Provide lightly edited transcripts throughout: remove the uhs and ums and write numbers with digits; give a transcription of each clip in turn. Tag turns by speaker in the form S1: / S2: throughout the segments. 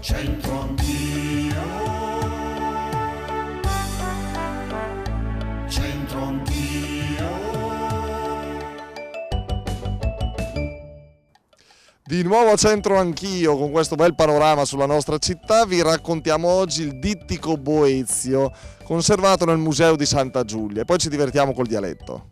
S1: C'entro anch'io, c'entro anch'io.
S2: Di nuovo a centro anch'io, con questo bel panorama sulla nostra città, vi raccontiamo oggi il dittico Boezio, conservato nel Museo di Santa Giulia, e poi ci divertiamo col dialetto.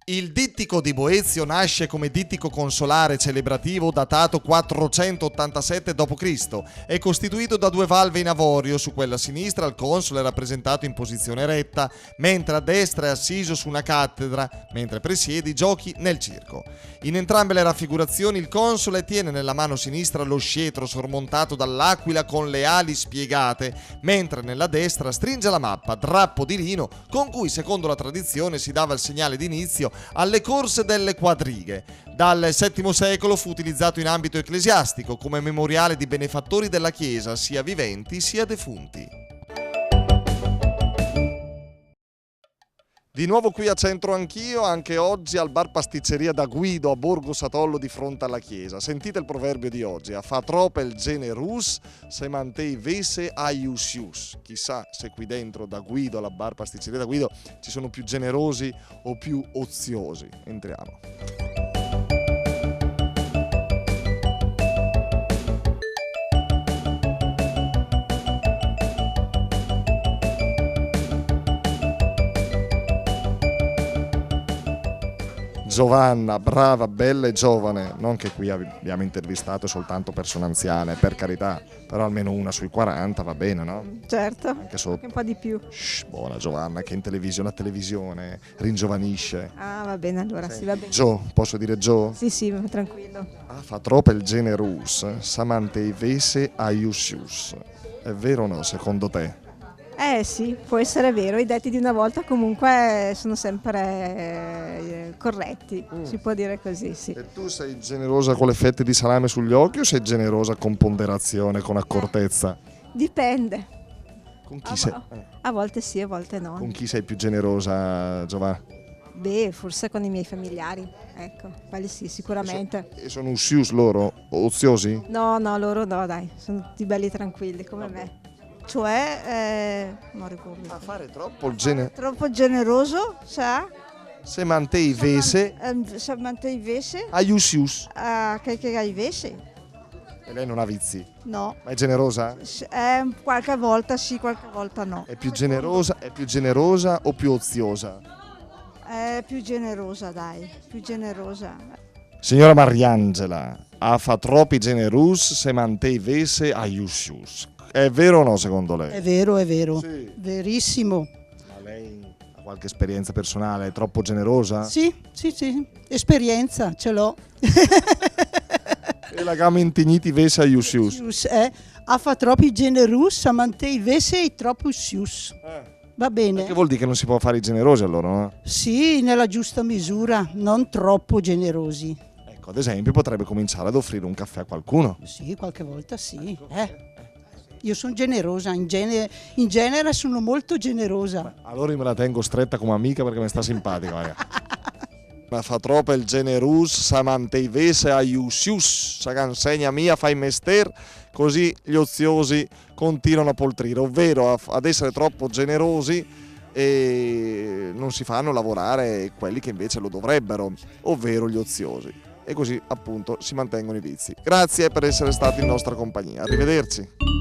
S2: Il dittico di Boezio nasce come dittico consolare celebrativo datato 487 d.C. È costituito da due valve in avorio. Su quella a sinistra il console è rappresentato in posizione retta, mentre a destra è assiso su una cattedra, mentre presiede i giochi nel circo. In entrambe le raffigurazioni il console tiene nella mano sinistra lo scettro sormontato dall'aquila con le ali spiegate, mentre nella destra stringe la mappa, drappo di lino, con cui secondo la tradizione si dava il segnale d'inizio alle corse delle quadrighe. Dal VII secolo fu utilizzato in ambito ecclesiastico come memoriale di benefattori della Chiesa, sia viventi sia defunti. Di nuovo qui a centro anch'io, anche oggi al bar pasticceria da Guido a Borgo Satollo di fronte alla chiesa. Sentite il proverbio di oggi: a fa tropel generus se mantei vese aiusius. Chissà se qui dentro da Guido, alla bar pasticceria da Guido, ci sono più generosi o più oziosi. Entriamo. Giovanna, brava, bella e giovane, non che qui abbiamo intervistato soltanto persone anziane, per carità, però almeno una sui 40 va bene, no?
S3: Certo,
S2: Anche sotto.
S3: un po' di più.
S2: Shh, buona Giovanna, che in televisione, la televisione ringiovanisce.
S3: Ah, va bene, allora sì, va bene.
S2: Gio, posso dire Gio?
S3: Sì, sì, tranquillo.
S2: Ah, fa troppo il generus, samante vese aiusius. È vero o no, secondo te?
S3: Sì, può essere vero, i detti di una volta comunque sono sempre corretti, si può dire così, sì.
S2: E tu sei generosa con le fette di salame sugli occhi o sei generosa con ponderazione, con accortezza?
S3: Dipende,
S2: Con chi sei?
S3: a volte sì, a volte no.
S2: Con chi sei più generosa, Giovanna?
S3: Beh, forse con i miei familiari, ecco, quelli sì, sicuramente.
S2: E sono usius loro? Oziosi?
S3: No, loro no, dai, sono tutti belli tranquilli come me. Cioè, non ricordo.
S2: A fare troppo il genere.
S3: Troppo generoso, sa?
S2: Se mantei vese,
S3: Se mantei vese,
S2: aiusius.
S3: che hai vese?
S2: E lei non ha vizi.
S3: No.
S2: Ma è generosa?
S3: Qualche volta sì, qualche volta no.
S2: È più generosa o più oziosa?
S3: È più generosa, dai, più generosa.
S2: Signora Mariangela, a fa troppi generus se mantei vese aiusius. È vero o no secondo lei?
S4: È vero,
S2: Sì.
S4: verissimo.
S2: Ma lei ha qualche esperienza personale? È troppo generosa?
S4: Sì, esperienza ce l'ho.
S2: E la gamma intigniti vese aiusius.
S4: A fa troppi generus, a mantei vese e troppo sius. Va bene.
S2: Che vuol dire che non si può fare i generosi allora, no?
S4: Sì, nella giusta misura, non troppo generosi.
S2: Ecco, ad esempio potrebbe cominciare ad offrire un caffè a qualcuno.
S4: Sì, qualche volta sì. Io sono generosa, in genere sono molto generosa.
S2: Allora io me la tengo stretta come amica perché mi sta simpatica. Ma fa troppo il generus, samantei vese aiusius, sa consegna mia, fai mester, così gli oziosi continuano a poltrire, ovvero ad essere troppo generosi e non si fanno lavorare quelli che invece lo dovrebbero, ovvero gli oziosi. E così appunto si mantengono i vizi. Grazie per essere stati in nostra compagnia, arrivederci.